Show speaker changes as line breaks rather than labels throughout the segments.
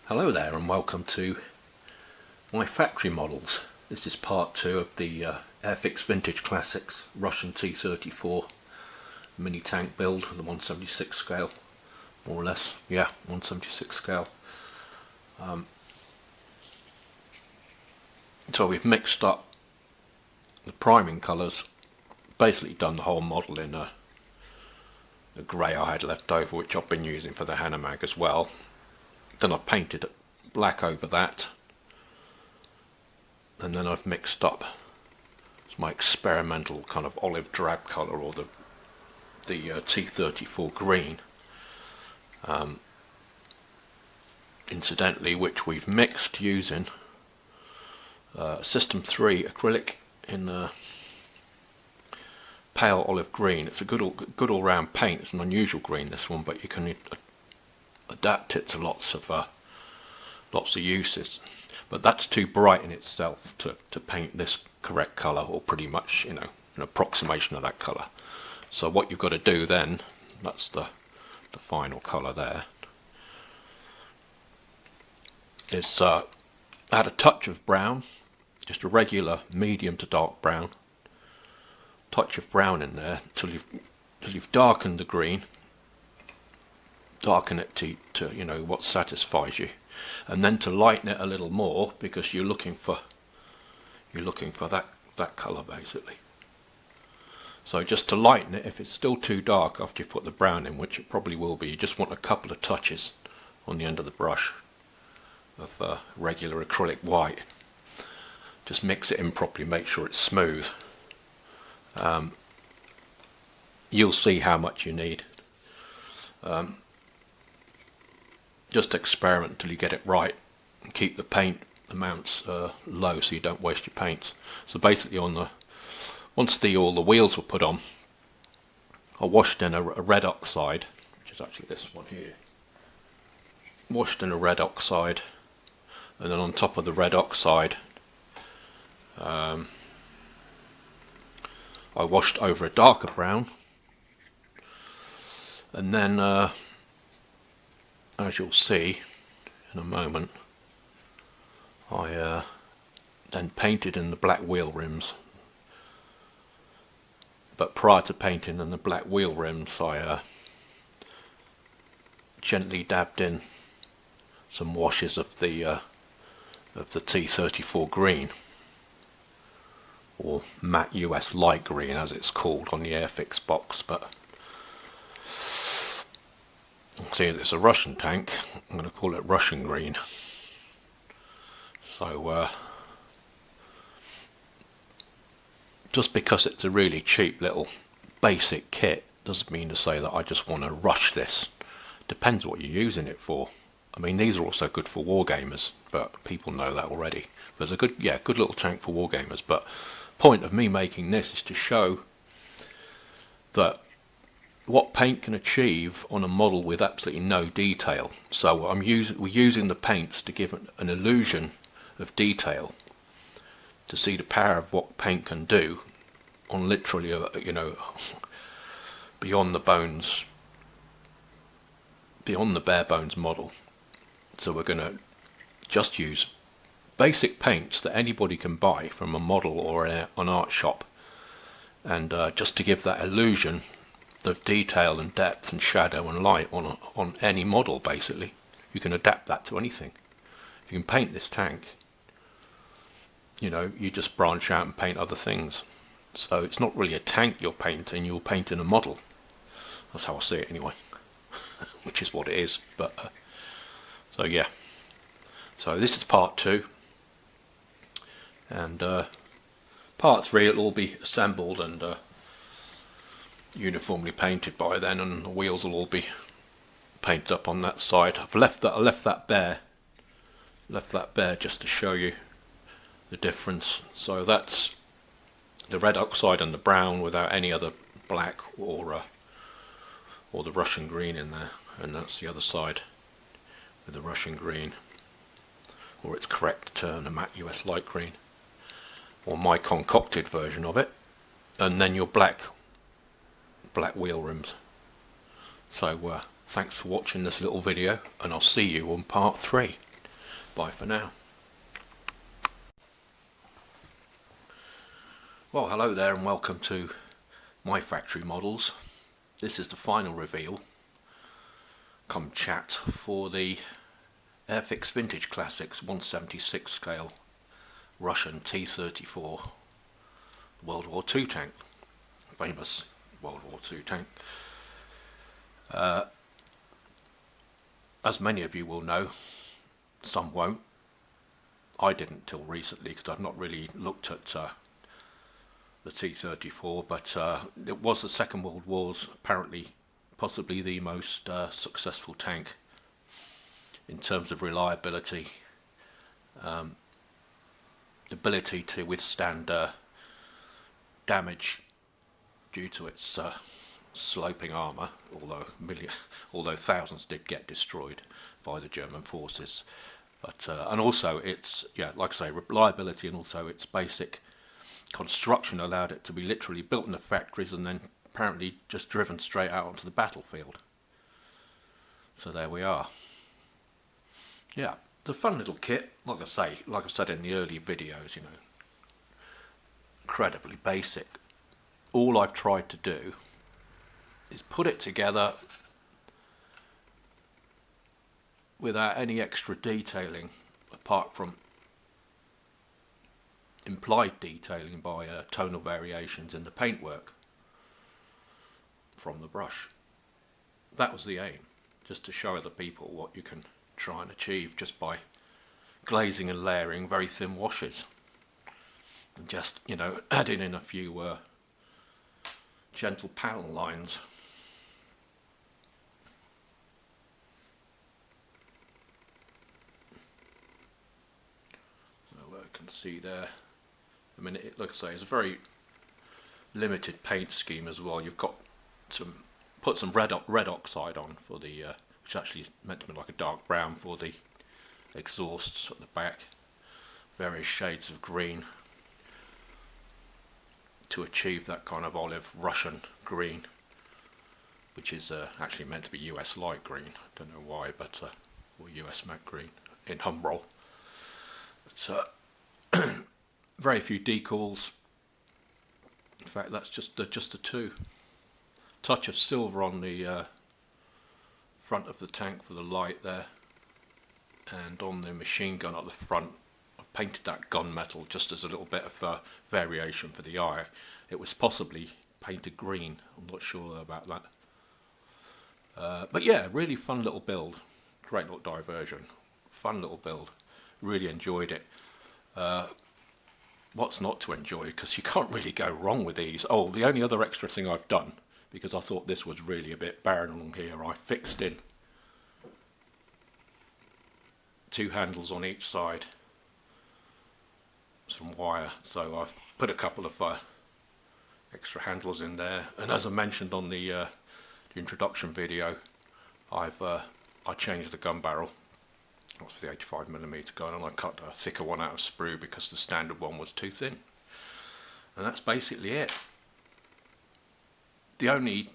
Hello there and welcome to MyFactoryModels. This is part 2 of the Airfix Vintage Classics Russian T34 mini tank build, the 176 scale, more or less. Yeah, 176 scale. So we've mixed up the priming colours, basically done the whole model in the grey I had left over, which I've been using for the Hanomag as well. Then I've painted black over that, and then I've mixed up my experimental kind of olive drab colour, or the T34 green, incidentally, which we've mixed using System 3 acrylic in pale olive green. It's a good all round paint. It's an unusual green, this one, but you can adapt it to lots of uses. But that's too bright in itself to paint this correct colour, or pretty much, an approximation of that colour. So what you've got to do then, that's the final colour there, is add a touch of brown, just a regular medium to dark brown, touch of brown in there till you've darkened the green. Darken it to what satisfies you, and then to lighten it a little more, because you're looking for that colour basically. So just to lighten it, if it's still too dark after you put the brown in, which it probably will be, you just want a couple of touches on the end of the brush of regular acrylic white. Just mix it in properly, make sure it's smooth. You'll see how much you need. Just experiment until you get it right, and keep the paint amounts low so you don't waste your paints. So basically, once all the wheels were put on, I washed in a red oxide, which is actually this one here. Washed in a red oxide, and then on top of the red oxide, I washed over a darker brown, and then as you'll see in a moment, I then painted in the black wheel rims. But prior to painting in the black wheel rims, I gently dabbed in some washes of the T34 green, or matte US light green as it's called on the Airfix box. But see, it's a Russian tank, I'm going to call it Russian green. So just because it's a really cheap little basic kit doesn't mean to say that I just want to rush this. Depends what you're using it for. I mean, these are also good for wargamers, but people know that already. But it's a good little tank for wargamers. But point of me making this is to show that what paint can achieve on a model with absolutely no detail. So we're using the paints to give an illusion of detail, to see the power of what paint can do on literally beyond the bones, beyond the bare bones model. So we're going to just use basic paints that anybody can buy from a model or an art shop, and just to give that illusion of detail and depth and shadow and light on any model. Basically, you can adapt that to anything. If you can paint this tank, you just branch out and paint other things. So it's not really a tank you're painting a model. That's how I see it anyway. Which is what it is. But so yeah, so this is part 2, and part 3 it'll all be assembled and uniformly painted by then, and the wheels will all be painted up on that side. I left that bare just to show you the difference. So that's the red oxide and the brown without any other black or the Russian green in there, and that's the other side with the Russian green, or its correct term, the matte US light green, or my concocted version of it, and then your black wheel rims. So thanks for watching this little video, and I'll see you on part 3. Bye for now. Well, hello there and welcome to MyFactoryModels. This is the final reveal, come chat, for the Airfix Vintage Classics 176 scale Russian T34 World War II tank, famous World War II tank. As many of you will know, some won't. I didn't till recently because I've not really looked at the T34, but it was the Second World War's apparently possibly the most successful tank in terms of reliability, ability to withstand damage due to its sloping armour, although thousands did get destroyed by the German forces. But and also its, like I say, reliability, and also its basic construction allowed it to be literally built in the factories and then apparently just driven straight out onto the battlefield. So there we are. Yeah, it's a fun little kit. Like I said in the early videos, incredibly basic. All I've tried to do is put it together without any extra detailing apart from implied detailing by tonal variations in the paintwork from the brush. That was the aim, just to show other people what you can try and achieve just by glazing and layering very thin washes and just, adding in a few gentle panel lines. So I can see there, like I say, it's a very limited paint scheme as well. You've got put some red oxide on for the which actually is meant to be like a dark brown for the exhausts at the back, various shades of green to achieve that kind of olive Russian green, which is actually meant to be US light green. I don't know why, but or US matte green in Humbrol. But very few decals. In fact, that's just the two. Touch of silver on the front of the tank for the light there, and on the machine gun at the front I've painted that gunmetal just as a little bit of variation for the eye. It was possibly painted green, I'm not sure about that, but yeah, really fun little build, great little diversion, fun little build, really enjoyed it. What's not to enjoy, because you can't really go wrong with these. Oh, the only other extra thing I've done, because I thought this was really a bit barren along here, I fixed in 2 handles on each side, some wire, so I've put a couple of extra handles in there. And as I mentioned on the introduction video, I changed the gun barrel. That was for the 85mm gun, and I cut a thicker one out of sprue because the standard one was too thin. And that's basically it. The only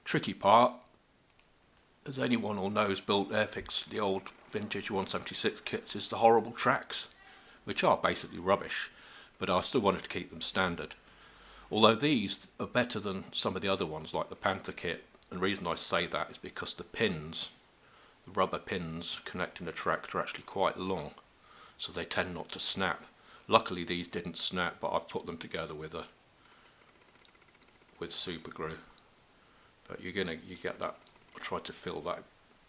tricky part, as anyone who knows built Airfix, the old vintage 176 kits, is the horrible tracks, which are basically rubbish, but I still wanted to keep them standard. Although these are better than some of the other ones like the Panther kit, and the reason I say that is because the pins, the rubber pins connecting the tracks, are actually quite long, so they tend not to snap. Luckily these didn't snap, but I've put them together with super glue. But you get that. I tried to fill that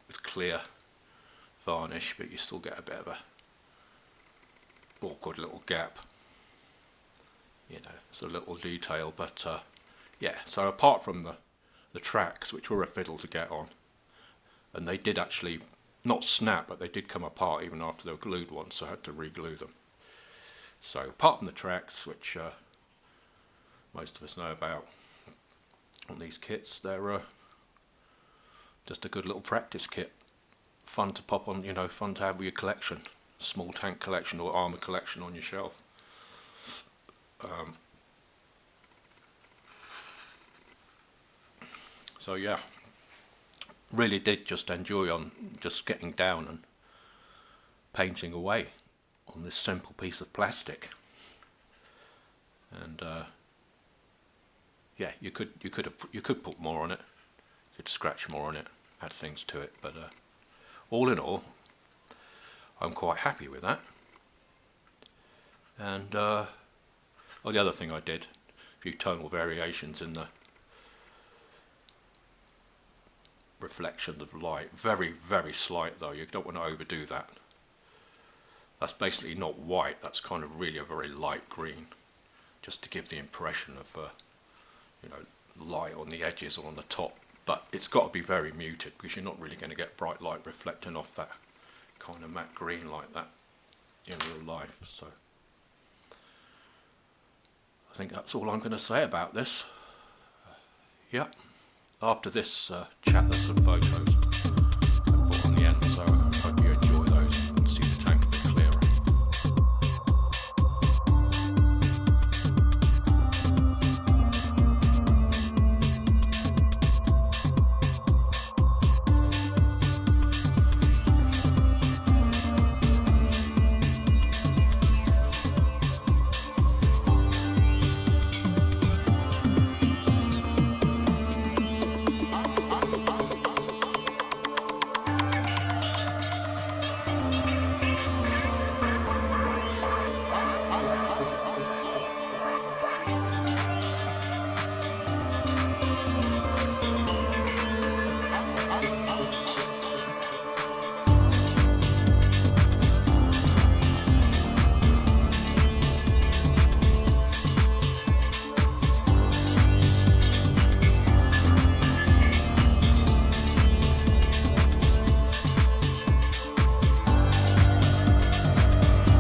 with clear varnish, but you still get a bit of a awkward little gap. It's a little detail, but yeah. So apart from the tracks, which were a fiddle to get on, and they did actually not snap, but they did come apart even after they were glued once, so I had to re-glue them. So apart from the tracks, which most of us know about on these kits, they're just a good little practice kit. Fun to pop on, fun to have with your collection, small tank collection or armour collection on your shelf. So yeah, really did just enjoy on just getting down and painting away on this simple piece of plastic. And yeah, you could put more on it, you could scratch more on it, add things to it, but all in all, I'm quite happy with that. And oh, the other thing I did, a few tonal variations in the reflection of light, very, very slight though, you don't want to overdo that. That's basically not white, that's kind of really a very light green, just to give the impression of you know, light on the edges or on the top, but it's got to be very muted because you're not really going to get bright light reflecting off that kind of matte green like that in real life. So I think that's all I'm going to say about this. Yep, after this chat there's some photos.